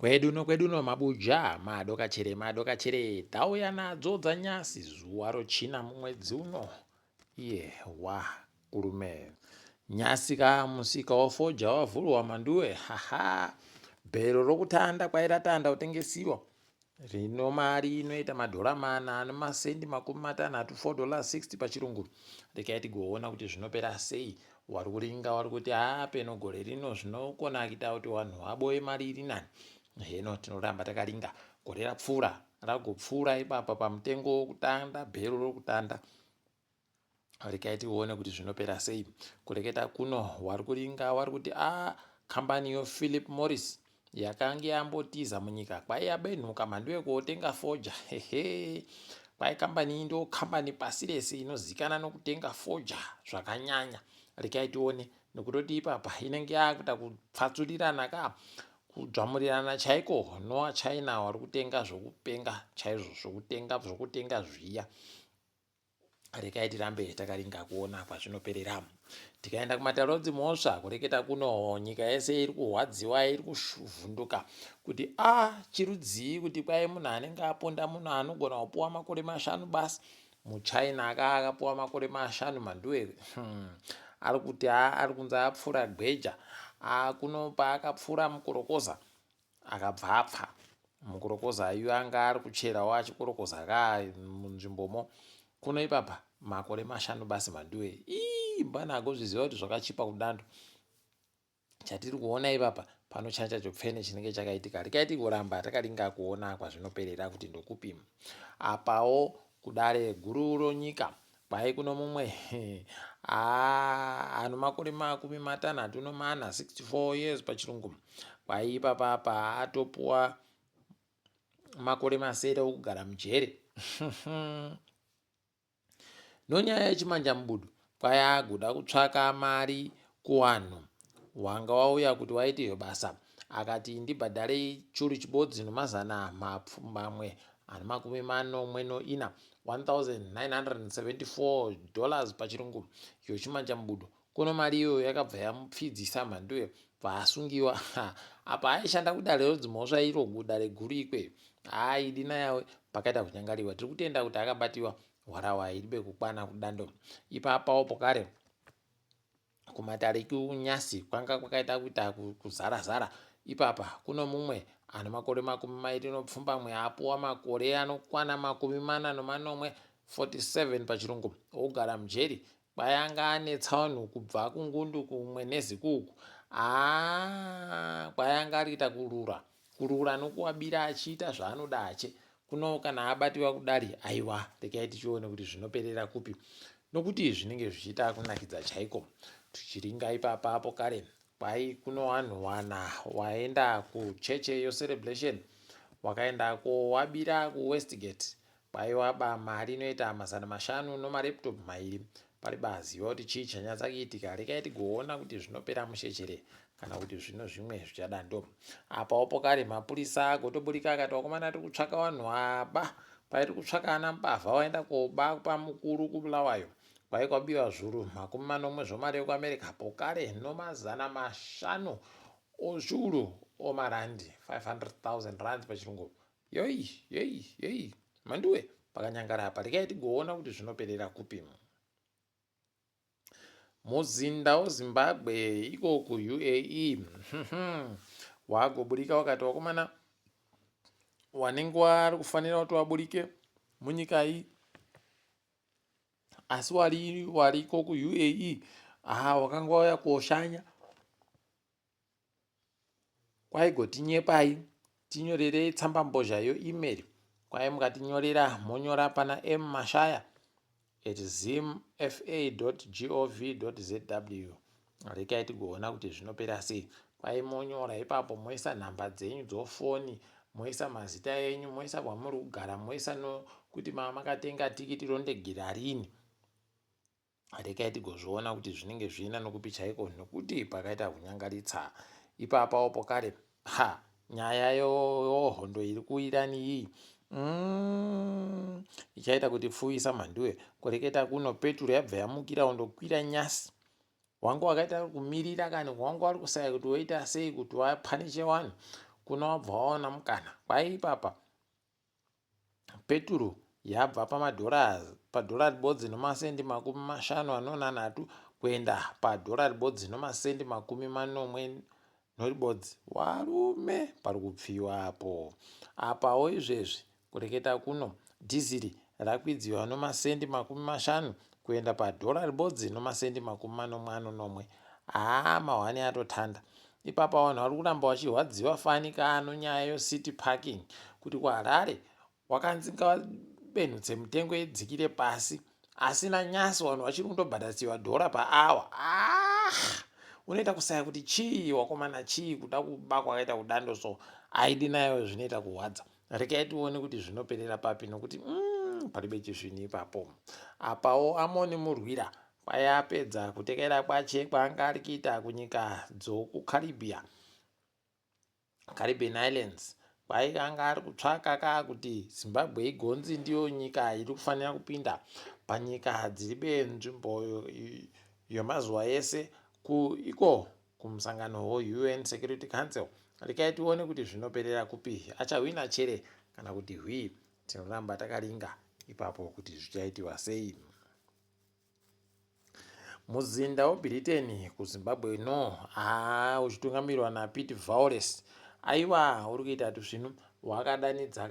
Kweduno mabuja madoka chere tauya nadzo dzanyasi zuwa rochina mumwedzi uno iye kurume nyasi musika wafoja wavhurwa manduwe bhero rokutanda kwairatanda kutengesiwa rino mari inoita madhora mana nemasendi $5 $4.60 pachirungu rikaiti goona kuti zvinopera sei wari kuringa wari kuti peno gore rino zvinokona kuita kuti vanhu vaboye mari iri nani heno tinoramba takaringa gore ragopfuura ipapa pamutengo wokutanda bhero rokutanda rikaiti uone kuti zvinopera sei kureketa kuno wari kuringa wari kuti kambani yoPhilip Morris yakanga yambotiza munyika kwaiyabenhuka mhandu kotenga foja kwai kambani iyi ndo kambani pasi rese inozikana nokutenga foja zvakanyanya rikaitione nekutoti ipapa inenge yakuita kupfatsurirana kudzvamurirana chaiko nowaChina wari kutenga zvokupenga chaizvo zvokutenga zviya rikaiti rambe takaringa kuona kwazvinoperera tikaenda kumatarodzi mhosva kureketa kuno nyika yese iri kurwadziwa iri kuvhunduka kuti chirudzii kuti kwai munhu anenge aponda munhu anogona kupuwa makore 5 basi muChina akapuwa makore 5 manduwe ari kuti ari kunzi apfuura gweja kuno paakapfuura mukorokoza akabva apfa mukorokoza iyu anga ari kucherawo achikorokoza munzvimbomo kuno ipapa makore 5 basi manduwe mbana agozviziva kuti zvakachipa kudando chatiri kuona ipapa panochacha chopfene chinenge chakaitika rikaiti kuramba takaringa kuona kwazvinoperera kuti ndokupi apawo kudare guru ronyika kwai kuno mumwe ano makore 64 64 years pachirungu kwai ipapa atopuwa makore 7 okugara mujere nonyaya yechimanja mubudu kwai agoda kutsvaka mari kuvanhu wanga wauya kuti waite basa akati ndibhadharei churu chibodzi nomazana mamwe ano 44 $1,974 pachirungu iyo chimanja mubudu kuno mari iyo yakabva yamupfidzisa mhanduwe bvaasungiwa apa aishanda kudare rodzimhosva iro gudare guru ikwe idina yawe pakaita kunyangariwa tiri kutenda kuti akabatiwa hwarawa iribe kukwana kudando ipapawo pokare kumatariki unyasi kwanga kwakaita kuita kuzara ipapa kuno mumwe ano makore 20 apuwa makore anokwana 47 pachirungu ogara mujeri kwayanga ane tsaonu kubva kungundu kumwe nezikuku kwayanga ariita kurura nokuwabira achiita zvaanoda ache kuno kana abatiwa kudari aiwa rekaiti chione kuti zvinoperera kupi nokuti zvinenge zvichiita kunakidza chaiko tichiringa ipapa apo kare kwai kuno vanhu waenda kucheche yocelebration wakaenda wabira kuWestgate kwai waba mari inoita $500 nomareptop 2 pari baziva kuti chii chanyatsa kuitika rekaiti goona kuti zvinopera mushechere kana kuti zvino zvimwe zvichadando apawo pokare mapurisa agotoburika akati wakomana tiri kutsvaka vanhu pairi kutsvaka ana mbavha waenda koba pamukuru kubulawayo kwai kwabiwa zviuru 40 zvomari yekuamerica pokare $500 ozviuru omarandi 500,000 rand pachirungu yoi manduwe pakanyangara apa rikaiti goona kuti zvinoperera kupi muzinda weZimbabwe iko kuUAE wagoburika wakati wakomana wanenge wari kufanira kuti waburike munyika iyi asi wariko kuUAE wakanga wauya koshanya kwaigotinyepai tinyorerei tsamba mbozha email kwai mukatinyorera monyora pana mashaya@zimfa.gov.zw rikaiti goona kuti zvinopera sei kwai monyora ipapo moisa nhamba dzenyu dzofoni moisa mazita enyu moisa kwamuri kugara moisa nokuti makatenga tikiti rondegera rini rikaiti gozviona kuti zvinenge zviina nokupi chaiko nokuti pakaita kunyangaritsa ipapawo pokare nyaya yohondo iri kuirani iyi ichaita kuti pfuwisa mhanduwe kureketa kuno petro yabva yamukira undokwira nyasi wanga wakaita kumirira kani wanga wari kusaya kuti woita sei kuti wapaniche vanhu kunobva waona mukana. Kwai ipapa peturu yabva padhora ribodzi nemasendi 53 kuenda padhora ribodzi nemasendi 40 ribodzi. Warume pari kupfiwa apo. Apawo izvezvi kureketa kuno dhiziri rakwidziwa nemasendi 50 kuenda padhora ribodzi nemasendi 41. Mahwani atotanda. Ipapa vanhu vari kuramba vachirwadziwa fani kano nyaya yecity parking kuti kuHarare wakanzi ngabenhutse mitengo idzikire pasi, asi nanyasi vanhu vachiri kundobhadhasiwa $1 per hour. Unoita kusaya kuti chii wakomana, chii kuda kuba kwakaita kudando. So aidi nayo zvinoita kuhwadza. Rekai tione kuti zvinoperera papi, nokuti paribe chizvini ipapo. Apawo Amoni Murwira kwayapedza kutekera kwache kwaanga ari kuita kunyika dzokuCaribbean Islands. Kwaikanga ari kutsvaka kuti Zimbabwe igonzi ndiyo nyika iri kufanira kupinda panyika dziribe nzvimbo yemazuva ese iko kumusangano weUN Security Council. Rekai tione kuti zvinoperera kupi, achahwina chere kana kuti hwii. Tinoramba takaringa ipapo kuti zvichaitiwa sei. Muzinda weBritain kuZimbabwe uchitungamirirwa naPete Vowles, aiwa uri kuita tuzvinhu. Wakadanidza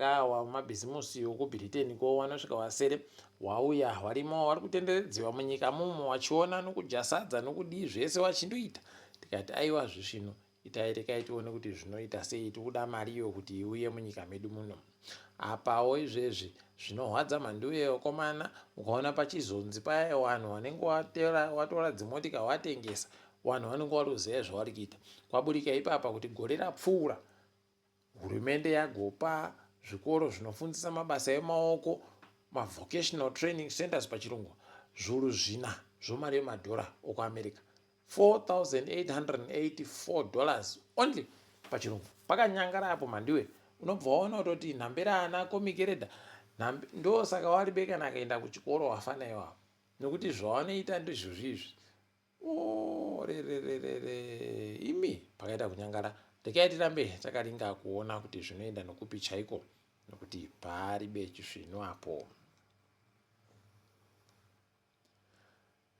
mabhizimusi okuBritain ko wanosvika wasere, wauya warimo vari kutenderedziwa munyika mumo, wachiona nokudya sadza nokudii zvese wachindoita. Tikati aiwa zvisvino itai, rekai tione kuti zvinoita sei. Tikuda mariyo kuti iuye munyika medu muno. Apawo izvezvi zvinohwadza mhanduwe yokomana, ukaona pachizonzi paya vanhu vanenge watora dzimotika watengesa, vanhu vanenge waruziva zvavari kuita. Kwaburika ipapa kuti gore rapfuura hurumende yagopa zvikoro zvinofundisa mabasa emaoko, mavocational training centers pachirungu, zviuru 4 zvomari yemadhora okuAmerica, $4,884 only pachirungu. Pakanyangara apo mhandiwe, unobva waona kutoti nhambera ana komikereda ndo saka waribe kana akaenda kuchikoro wafana iwawo, nokuti zvavanoita ndizvo zvizvi. Imi pakaita kunyangara. Rekai tirambe takaringa kuona kuti zvinoenda nokupi chaiko, nokuti paribe chizvino apo.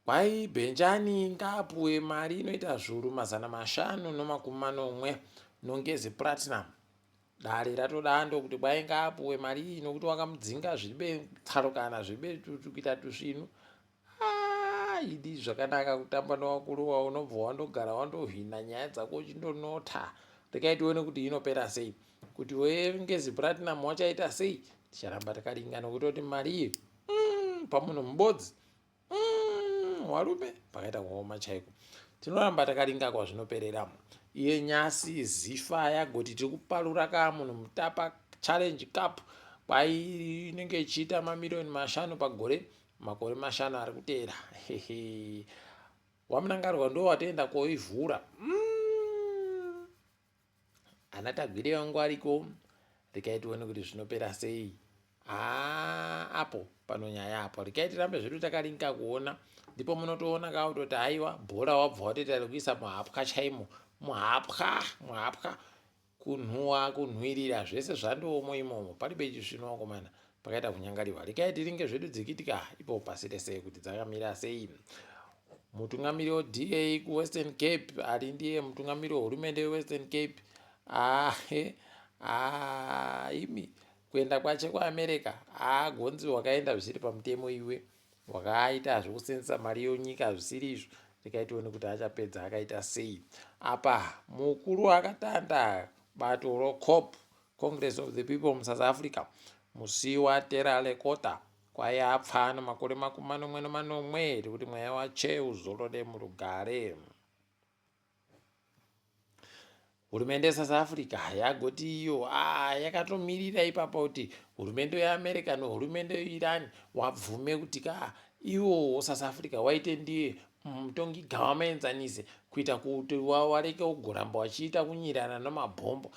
Kwai Benjani ngapuwe mari inoita zviuru 540 nongezi platinum. Dare ratodando kuti kwai ngapuwe mari iyi nokuti wakamudzinga zvibe tsarukana zvibe kuita tuzvinhu. Idi zvakanaka kutamba newakuru wawo, unobva wandogara wandohwina nyaya dzako uchindonota. Rekai tione kuti inopera sei, kuti wengezi platinum wachaita sei. Ticharamba takaringa nokuti mari iyi pamunhu mubodzi warume pakaita kuoma chaiko. Tinoramba takaringa kwazvinoperera. Iye nyasi zifa yagoti tiri kuparura munhu Mutapa Challenge Cup kwai inenge ichiita mamiliyoni 5 pagore, makore 5 ari kuteera. Wamunangarwa ndo watoenda koivhura. Ana Tagwire wangu ariko. Rekai tione kuti zvinopera sei. Apo panonyaya apo. Rekai tirambe zvedu takaringa kuona. Ndipo munotoona kuti haiwa bhora wabva watoita rekuisa muhapwa chaimo. Muhapwa kunhuhwirira zvese zvandomo imomo. Paribe chizvino wakomana pakaita kunyangariwa. Rekai tiringe zvedu dzikitika ipo pasi rese kuti dzakamira sei. Mutungamiri weDA kuWestern Cape ari ndiye mutungamiri wehurumende weWestern Cape. Imi kuenda kwache kuAmerica gonzi wakaenda zvisiri pamutemo iwe, wakaita zvokusenzesa mari yonyika zvisiri izvo. Rekai tione kuti achapedza akaita sei. Apa mukuru akatanda bato roCOP, Congress of the People muSouth Africa, musi waTera Lekota kwayapfa namakore 40 kuti mweya wache uzorore murugare. Hurumende yeSouth Africa yagoti iyo yakatomirira ipapa kuti hurumende yeAmerica nehurumende yeIran wabvume kuti iwo South Africa waite ndiye mutongi gavamentsanise kuita kuti wareke kugoramba wachiita kunyirana namabhombo.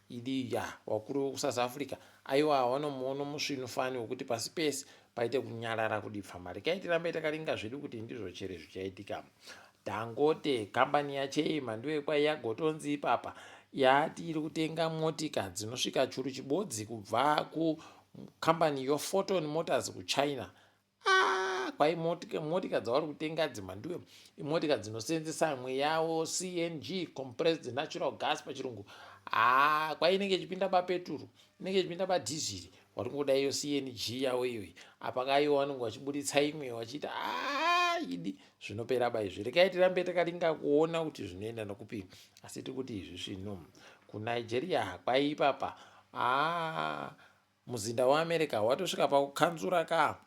Idiya wakuru weSouth Africa aiwa wanomuona musvinu fani wekuti pasi pese paite kunyarara kudipfa mari. Kaitirambe takaringa zvedu kuti ndizvo chere zvichaitika. Dangote kambani yache mhandu yekwai yagotonzi ipapa yati iri kutenga motika dzinosvika churu chibodzi kubva kukambani yoPhoton Motors kuChina. Kwai motika dzavari kutenga dzimhanduwe imotika dzinosenzesa mweya CNG, compressed natural gas pachirungu. Kwai inenge ichipinda papeturu, inenge ichipinda padhiziri, wari kungoda iyo CNG yavo iyoyi. Apa kaiwa vanenge vachiburitsa imwe vachiita idi zvinopera baizvi. Regai tirambe takaringa kuona kuti zvinoenda nokupi, asi tiri kuti izvi zvino kuNigeria kwai ipapa muzinda weAmerica watosvika pakukanzura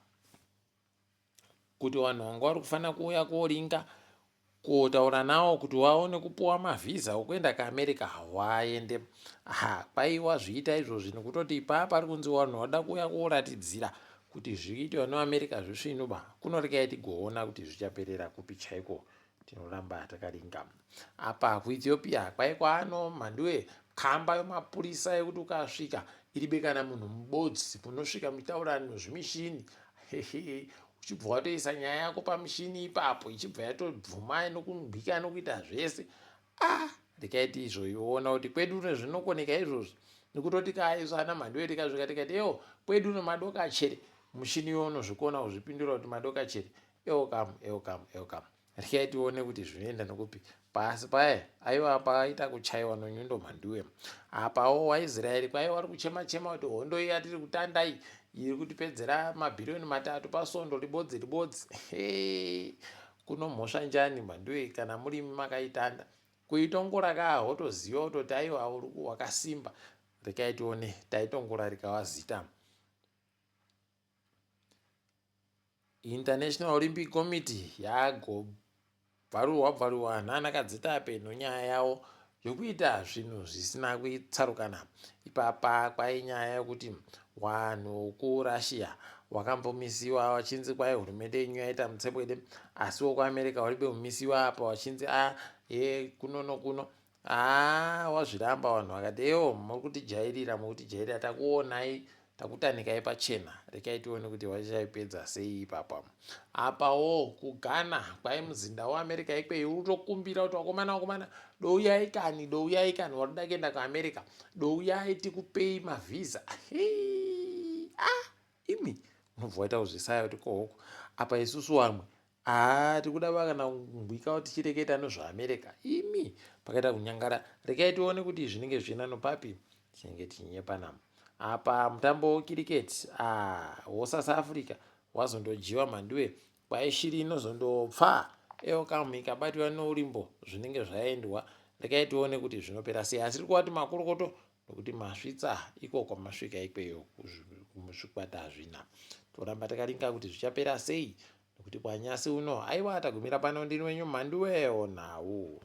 kuti vanhu vanga vari kufanira kuuya koringa kotaura nawo kuti waone kupuwa mavhiza okuenda kuAmerica waende. Kwai wazviita izvozvi nekutoti ipapa ari kunzi vanhu vada kuuya koratidzira kuti zviitwa neAmerica zvisvinuba. Kunoregai tigoona kuti zvichaperera kupi chaiko, tinoramba takaringa. Apa kuEthiopia kwai kwaano mhanduwe kamba yemapurisa yekuti ukasvika iribe kana munhu mubodzi unosvika muchitaura nezvimishini uchibva watoisa nyaya yako pamushini ipapo ichibva yatobvuma nokubika nokuita zvese. Rikaiti izvoiona kuti kwedu uno zvinokoneka izvozvi nekutoti kaisana mhandu yetikasvika tikati ewo kwedu uno madokachere mushini unozvikona kuzvipindura kuti madokachere ewo kam. Rikai tione kuti zvinoenda nokupi. Pasi paya aiwa paita kuchaiwa nonyundo mhanduwe. Apawo waIsraeri kwai vari kuchema kuti hondo iya tiri kutandai iri kutipedzera mabhirioni 3 pasondo ribodzi. Kunomhosva njani mhanduwe kana muri makaitanda kuitongora wotoziva kutoti aiwa wakasimba. Rekai tione taitongora rikawazita. International Olympic Committee yagobvarurwa nhanhakadzitape nonyaya yavo yokuita zvinhu zvisina kutsarukana. Ipapa kwai nyaya yekuti vanhu kuRussia wakambomisiwa wachinzi kwai hurumende yenyu yaita mutsepwede, asi wokuAmerica waribe kumisiwa apa wachinzi kuno nokuno. Wazviramba vanhu vakati ewo muri kutijairira takuonai takutanikai pachena. Rekai tione kuti vachaipedza sei ipapa. Apawo kuGhana kwai muzinda weAmerica ikweyo utokumbira kuti wakomana douyai kani warida kuenda kuAmerica douyai tikupei mavhiza. Imi unobva waita kuzvisaya kuti kohoko apa isusu vamwe tikuda kana kumbwika kuti tichireketa nezveAmerica imi pakaita kunyangara. Rekai tione kuti zvinenge zvichienda nopapi, tinenge tichinyepa. Apa mutambo wekiriketi woSouth Africa wazondojiwa mhanduwe kwai shiri inozondopfa ikabatwa nourimbo zvinenge zvaendwa. Rekai tione kuti zvinopera sei, asi tirikuti makorokoto nokuti masvitsa iko kwamasvika ikweyo muzvikwata zvina. Toramba takaringa kuti zvichapera sei nokuti kwanyasi uno aiwa tagumira pano ndini wenyu mhanduwe onau.